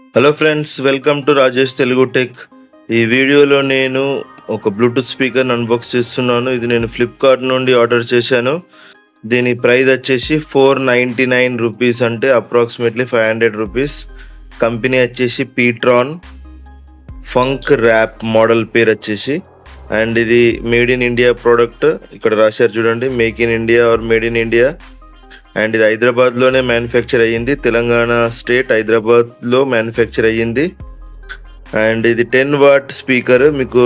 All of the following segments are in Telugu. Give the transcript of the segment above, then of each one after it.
Hello friends, welcome to Rajesh Telugu tech. ఈ వీడియోలో నేను ఒక బ్లూటూత్ స్పీకర్ని అన్బాక్స్ చేస్తున్నాను. ఇది నేను ఫ్లిప్కార్ట్ నుండి ఆర్డర్ చేశాను. దీని ప్రైస్ వచ్చేసి 499 రూపీస్, అంటే అప్రాక్సిమేట్లీ 500 రూపీస్. కంపెనీ వచ్చేసి పీట్రాన్ ఫంక్ ర్యాప్, మోడల్ పేరు వచ్చేసి. అండ్ ఇది మేడ్ ఇన్ ఇండియా ప్రోడక్ట్. ఇక్కడ రాశారు చూడండి, make in India or made in India. And ఇది హైదరాబాద్లోనే మ్యానుఫ్యాక్చర్ అయ్యింది, తెలంగాణ స్టేట్ హైదరాబాద్లో మ్యానుఫ్యాక్చర్ అయ్యింది. అండ్ ఇది 10 వాట్ స్పీకర్, మీకు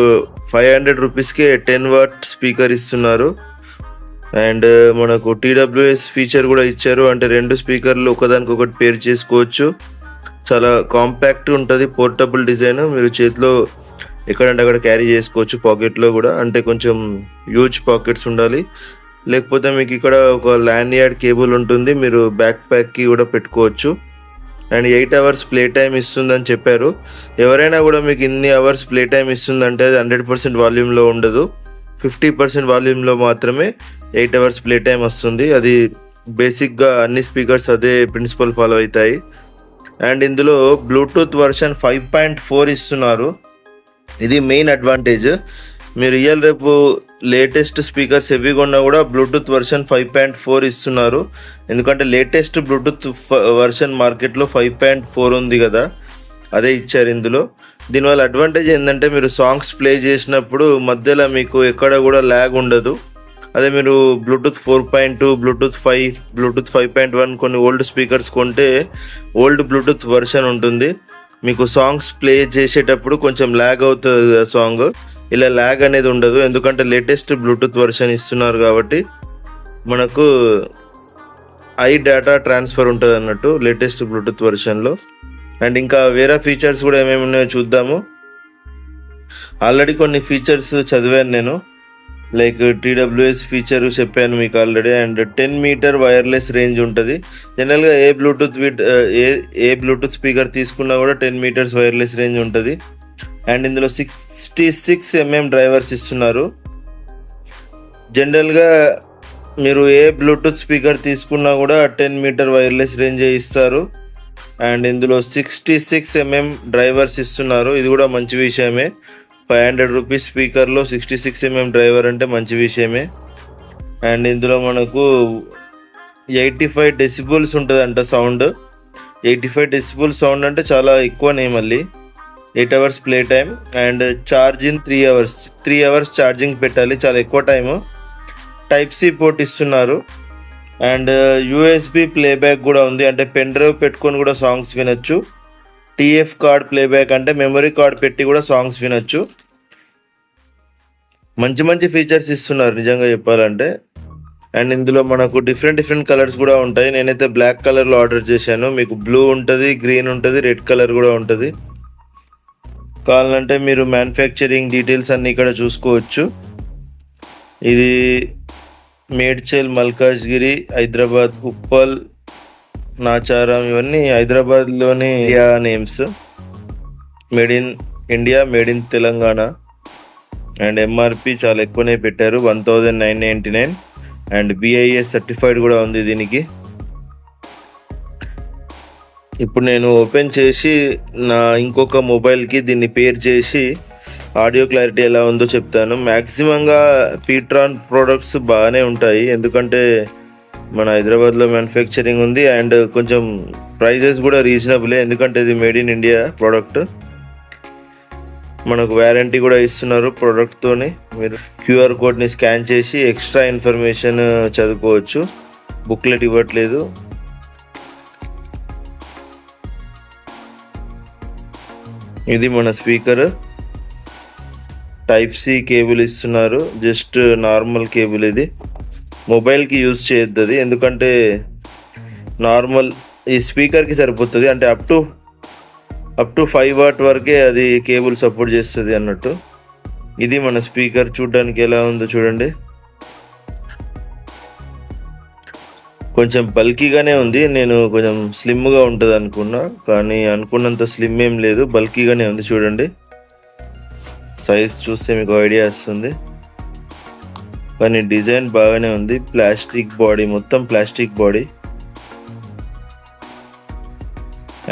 500 రూపీస్కే 10 వాట్ స్పీకర్ ఇస్తున్నారు. అండ్ మనకు టీడబ్ల్యూఎస్ ఫీచర్ కూడా ఇచ్చారు, అంటే 2 స్పీకర్లు ఒకదానికొకటి పేర్ చేసుకోవచ్చు. చాలా కాంపాక్ట్ ఉంటుంది, పోర్టబుల్ డిజైన్. మీరు చేతిలో ఎక్కడంటే అక్కడ క్యారీ చేసుకోవచ్చు, పాకెట్లో కూడా. అంటే కొంచెం హ్యూజ్ పాకెట్స్ ఉండాలి, లేకపోతే మీకు ఇక్కడ ఒక ల్యాండ్ యార్డ్ కేబుల్ ఉంటుంది, మీరు బ్యాక్ ప్యాక్కి కూడా పెట్టుకోవచ్చు. అండ్ 8 అవర్స్ ప్లే టైం ఇస్తుందని చెప్పారు. ఎవరైనా కూడా మీకు ఇన్ని అవర్స్ ప్లే టైం ఇస్తుందంటే అది 100% వాల్యూమ్లో ఉండదు, 50% వాల్యూమ్లో మాత్రమే 8 అవర్స్ ప్లే టైం వస్తుంది. అది బేసిక్గా అన్ని స్పీకర్స్ అదే ప్రిన్సిపల్ ఫాలో అవుతాయి. అండ్ ఇందులో బ్లూటూత్ వర్షన్ 5.4 ఇస్తున్నారు. ఇది మెయిన్ అడ్వాంటేజ్. మీరు రేపు లేటెస్ట్ స్పీకర్స్ హెవీ కొన్నా కూడా బ్లూటూత్ వర్షన్ 5.4 ఇస్తున్నారు. ఎందుకంటే లేటెస్ట్ బ్లూటూత్ వర్షన్ మార్కెట్లో 5.4 ఉంది కదా, అదే ఇచ్చారు ఇందులో. దీనివల్ల అడ్వాంటేజ్ ఏంటంటే మీరు సాంగ్స్ ప్లే చేసినప్పుడు మధ్యలో మీకు ఎక్కడ కూడా ల్యాగ్ ఉండదు. అదే మీరు బ్లూటూత్ 4.2, బ్లూటూత్ 5, బ్లూటూత్ 5.1 కొన్ని ఓల్డ్ స్పీకర్స్ కొంటే ఓల్డ్ బ్లూటూత్ వర్షన్ ఉంటుంది, మీకు సాంగ్స్ ప్లే చేసేటప్పుడు కొంచెం ల్యాగ్ అవుతుంది సాంగ్. ఇలా ల్యాగ్ అనేది ఉండదు, ఎందుకంటే లేటెస్ట్ బ్లూటూత్ వర్షన్ ఇస్తున్నారు కాబట్టి మనకు డేటా ట్రాన్స్ఫర్ ఉంటుంది అన్నట్టు లేటెస్ట్ బ్లూటూత్ వర్షన్లో. అండ్ ఇంకా వేరే ఫీచర్స్ కూడా ఏమేమి ఉన్నాయో చూద్దాము. ఆల్రెడీ కొన్ని ఫీచర్స్ చదివాను నేను, లైక్ టీడబ్ల్యూఎస్ ఫీచర్ చెప్పాను మీకు already. And 10 meter wireless range ఉంటుంది. జనరల్గా ఏ బ్లూటూత్ స్పీకర్ తీసుకున్నా కూడా 10 మీటర్స్ వైర్లెస్ రేంజ్ ఉంటుంది. అండ్ ఇందులో 66 mm డ్రైవర్స్ ఇస్తున్నారు. జనరల్గా మీరు ఏ బ్లూటూత్ స్పీకర్ తీసుకున్నా కూడా 10 మీటర్ వైర్లెస్ రేంజే ఇస్తారు. అండ్ ఇందులో 66 mm డ్రైవర్స్ ఇస్తున్నారు, ఇది కూడా మంచి విషయమే. 500 రూపీస్ స్పీకర్లో 66 mm డ్రైవర్ అంటే మంచి విషయమే. అండ్ ఇందులో మనకు 85 డెసిబుల్స్ ఉంటుందంట సౌండ్. 85 డెసిబుల్స్ సౌండ్ అంటే చాలా ఎక్కువనే మళ్ళీ. 8 hours play time. And charging 3 hours charging పెట్టాలి, చాలా ఎక్కువ టైము. టైప్ సి పోర్ట్ ఇస్తున్నారు. అండ్ యూఎస్బి ప్లేబ్యాక్ కూడా ఉంది, అంటే పెన్ డ్రైవ్ పెట్టుకొని కూడా సాంగ్స్ వినొచ్చు. టీఎఫ్ కార్డ్ ప్లేబ్యాక్, అంటే మెమరీ కార్డ్ పెట్టి కూడా సాంగ్స్ వినొచ్చు. మంచి ఫీచర్స్ ఇస్తున్నారు నిజంగా చెప్పాలంటే. అండ్ ఇందులో మనకు డిఫరెంట్ కలర్స్ కూడా ఉంటాయి. నేనైతే బ్లాక్ కలర్లో ఆర్డర్ చేశాను. మీకు బ్లూ ఉంటుంది, గ్రీన్ ఉంటుంది, రెడ్ కలర్ కూడా ఉంటుంది. కావాలంటే మీరు మ్యానుఫ్యాక్చరింగ్ డీటెయిల్స్ అన్నీ ఇక్కడ చూసుకోవచ్చు. ఇది మేడ్చల్, మల్కాజ్గిరి, హైదరాబాద్, ఉప్పల్, నాచారం, ఇవన్నీ హైదరాబాద్లోని names. Made in India, made in Telangana. And MRP చాలా ఎక్కువనే పెట్టారు, 1999. అండ్ BIS సర్టిఫైడ్ కూడా ఉంది దీనికి. ఇప్పుడు నేను ఓపెన్ చేసి నా ఇంకొక మొబైల్కి దీన్ని పేర్ చేసి ఆడియో క్లారిటీ ఎలా ఉందో చెప్తాను. మ్యాక్సిమంగా పీట్రాన్ ప్రోడక్ట్స్ బాగానే ఉంటాయి, ఎందుకంటే మన హైదరాబాద్లో మ్యానుఫ్యాక్చరింగ్ ఉంది. అండ్ కొంచెం ప్రైజెస్ కూడా రీజనబులే, ఎందుకంటే ఇది మేడ్ ఇన్ ఇండియా ప్రోడక్ట్. మనకు వారంటీ కూడా ఇస్తున్నారు ప్రోడక్ట్తోని. మీరు QR కోడ్ని స్కాన్ చేసి ఎక్స్ట్రా ఇన్ఫర్మేషన్ చదువుకోవచ్చు, బుక్లెట్ ఇవ్వట్లేదు. ఇది మన స్పీకర్. టైప్ సి కేబుల్ ఇస్తున్నారు, జస్ట్ నార్మల్ కేబుల్. ఇది మొబైల్కి యూజ్ చేయొద్దు అది, ఎందుకంటే నార్మల్ ఈ స్పీకర్కి సరిపోతుంది. అంటే అప్ టు 5 వాట్ వరకే అది కేబుల్ సపోర్ట్ చేస్తుంది అన్నట్టు. ఇది మన స్పీకర్, చూడడానికి ఎలా ఉందో చూడండి. కొంచెం బల్కీగానే ఉంది, నేను కొంచెం స్లిమ్గా ఉంటుంది అనుకున్నా, కానీ అనుకున్నంత స్లిమ్ ఏం లేదు, బల్కీగానే ఉంది. చూడండి, సైజ్ చూస్తే మీకు ఐడియా వస్తుంది. కానీ డిజైన్ బాగానే ఉంది. ప్లాస్టిక్ బాడీ, మొత్తం ప్లాస్టిక్ బాడీ.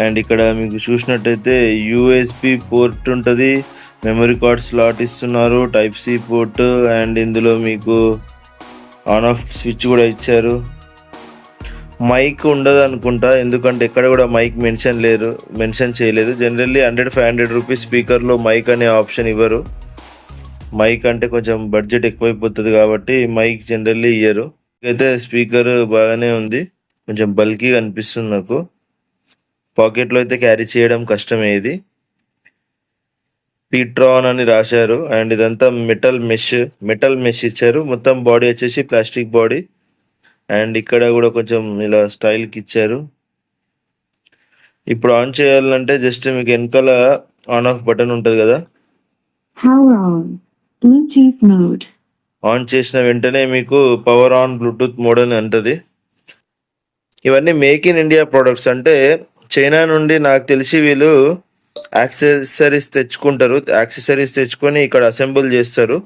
అండ్ ఇక్కడ మీకు చూసినట్టయితే యూఎస్బి పోర్ట్ ఉంటుంది, మెమరీ కార్డ్ స్లాట్ ఇస్తున్నారు, టైప్ సి పోర్ట్, అండ్ ఇందులో మీకు ఆన్ ఆఫ్ స్విచ్ కూడా ఇచ్చారు. మైక్ ఉండదు అనుకుంటా, ఎందుకంటే ఎక్కడ కూడా మైక్ మెన్షన్ చేయలేదు. జనరల్లీ 100-500 రూపీస్ స్పీకర్లో మైక్ అనే ఆప్షన్ ఇవ్వరు. మైక్ అంటే కొంచెం బడ్జెట్ ఎక్కువైపోతుంది కాబట్టి మైక్ జనరల్లీ ఇయ్యరు. అయితే స్పీకర్ బాగానే ఉంది, కొంచెం బల్కీగా అనిపిస్తుంది నాకు. పాకెట్లో అయితే క్యారీ చేయడం కష్టమే. ఇది పీట్రాన్ అని రాశారు. అండ్ ఇదంతా మెటల్ మెష్ ఇచ్చారు. మొత్తం బాడీ వచ్చేసి ప్లాస్టిక్ బాడీ. అండ్ ఇక్కడ కూడా కొంచెం ఇలా స్టైల్కి ఇచ్చారు. ఇప్పుడు ఆన్ చేయాలంటే జస్ట్ మీకు వెనకాల ఆన్ ఆఫ్ బటన్ ఉంటుంది కదా, ఆన్ చేసిన వెంటనే మీకు పవర్ ఆన్ బ్లూటూత్ మోడ్ అని అంటది. ఇవన్నీ మేక్ ఇన్ ఇండియా ప్రోడక్ట్స్. అంటే చైనా నుండి నాకు తెలిసి వీళ్ళు యాక్సెసరీస్ తెచ్చుకొని ఇక్కడ అసెంబుల్ చేస్తారు.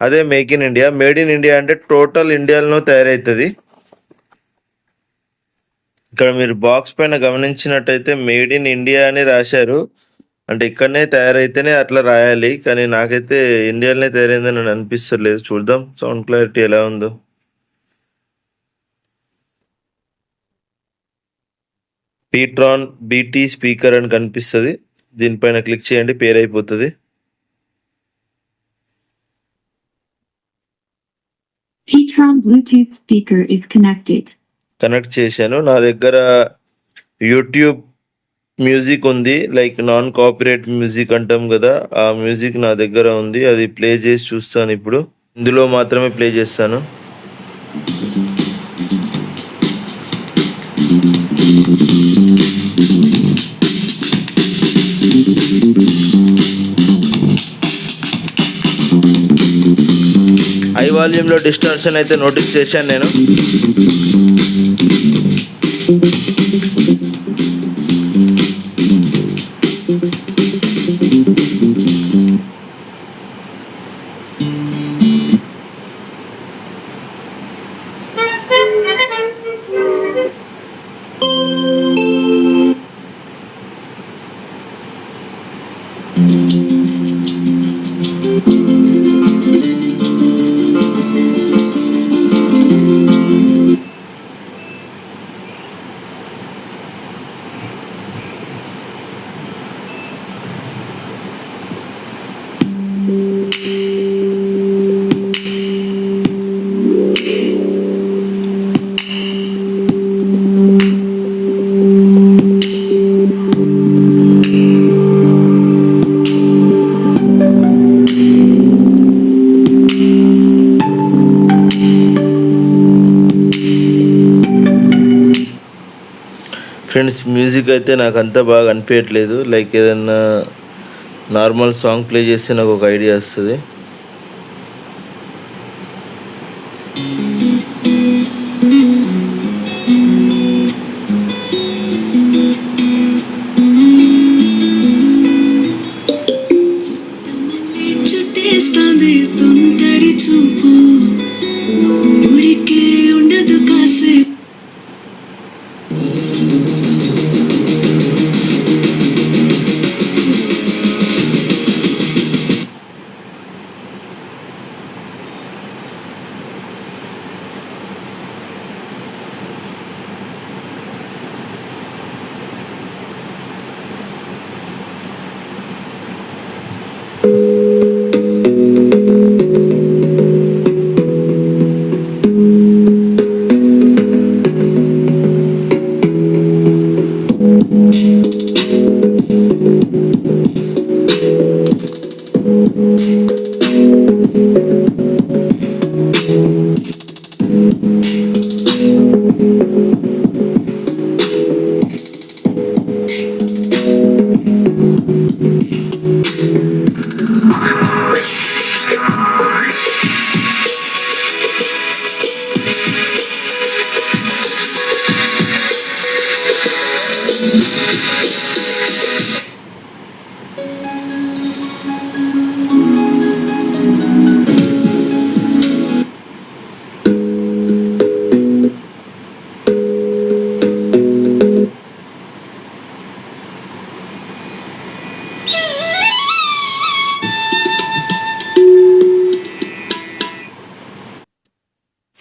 అదే make in India. Made in India అంటే టోటల్ ఇండియాలో తయారవుతుంది. ఇక్కడ మీరు బాక్స్ పైన గమనించినట్టయితే మేడ్ ఇన్ ఇండియా అని రాశారు. అంటే ఇక్కడనే తయారైతేనే అట్లా రాయాలి, కానీ నాకైతే ఇండియాలోనే తయారైందని నాకు అనిపిస్తలేదు. చూద్దాం సౌండ్ క్లారిటీ ఎలా ఉందో. పీట్రాన్ బీటీ స్పీకర్ అని కనిపిస్తుంది. దీనిపైన క్లిక్ చేయండి, పేరు అయిపోతుంది. Ptron Bluetooth speaker is connected. Connect చేశాను. నా దగ్గర యూట్యూబ్ మ్యూజిక్ ఉంది, లైక్ నాన్ కాపీరైట్ మ్యూజిక్ అంటాం కదా, ఆ మ్యూజిక్ నా దగ్గర ఉంది. అది ప్లే చేసి చూస్తాను. ఇప్పుడు ఇందులో మాత్రమే ప్లే చేస్తాను. హై వాల్యూమ్లో డిస్టార్షన్ అయితే నోటీస్ చేశాను నేను. ఫ్రెండ్స్, మ్యూజిక్ అయితే నాకు అంత బాగా అనిపించట్లేదు. లైక్ ఏదన్నా నార్మల్ సాంగ్ ప్లే చేస్తే నాకు ఒక ఐడియా వస్తుంది.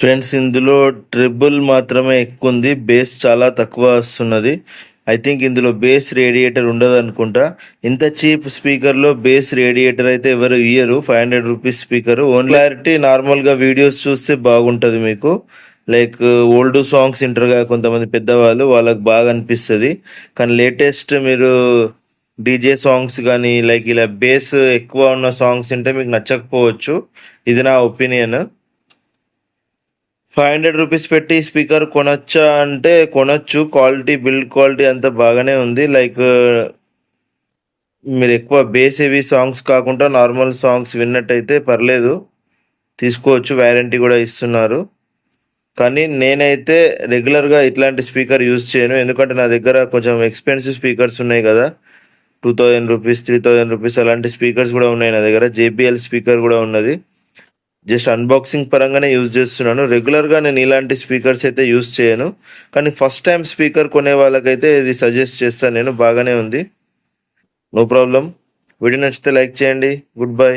ఫ్రెండ్స్ ఇందులో ట్రిబుల్ మాత్రమే ఎక్కువ ఉంది, బేస్ చాలా తక్కువ వస్తున్నది. ఐ థింక్ ఇందులో బేస్ రేడియేటర్ ఉండదు అనుకుంటా. ఇంత చీప్ స్పీకర్లో బేస్ రేడియేటర్ అయితే ఎవరు ఇయ్యరు. 500 రూపీస్ స్పీకర్. ఓన్ క్లారిటీ నార్మల్గా వీడియోస్ చూస్తే బాగుంటుంది మీకు. లైక్ ఓల్డ్ సాంగ్స్ వింటారు కదా కొంతమంది పెద్దవాళ్ళు, వాళ్ళకి బాగా అనిపిస్తుంది. కానీ లేటెస్ట్ మీరు డీజే సాంగ్స్ కానీ లైక్ ఇలా బేస్ ఎక్కువ ఉన్న సాంగ్స్ వింటే మీకు నచ్చకపోవచ్చు. ఇది నా ఒపీనియన్. 500 రూపీస్ పెట్టి స్పీకర్ కొనొచ్చా అంటే కొనొచ్చు. క్వాలిటీ, బిల్డ్ క్వాలిటీ అంతా బాగానే ఉంది. లైక్ మీరు ఎక్కువ బేస్ హెవీ సాంగ్స్ కాకుండా నార్మల్ సాంగ్స్ విన్నట్టయితే పర్లేదు, తీసుకోవచ్చు. వారంటీ కూడా ఇస్తున్నారు. కానీ నేనైతే రెగ్యులర్గా ఇట్లాంటి స్పీకర్ యూజ్ చేయను, ఎందుకంటే నా దగ్గర కొంచెం ఎక్స్పెన్సివ్ స్పీకర్స్ ఉన్నాయి కదా. 2000 రూపీస్, 3000 రూపీస్ అలాంటి స్పీకర్స్ కూడా ఉన్నాయి నా దగ్గర. JBL స్పీకర్ కూడా ఉన్నది. జస్ట్ అన్బాక్సింగ్ పరంగానే యూజ్ చేస్తున్నాను. రెగ్యులర్గా నేను ఇలాంటి స్పీకర్స్ అయితే యూజ్ చేయను. కానీ ఫస్ట్ టైం స్పీకర్ కొనే వాళ్ళకైతే ఇది సజెస్ట్ చేస్తాను నేను. బాగానే ఉంది, నో ప్రాబ్లం. వీడియో నచ్చితే లైక్ చేయండి. Good bye.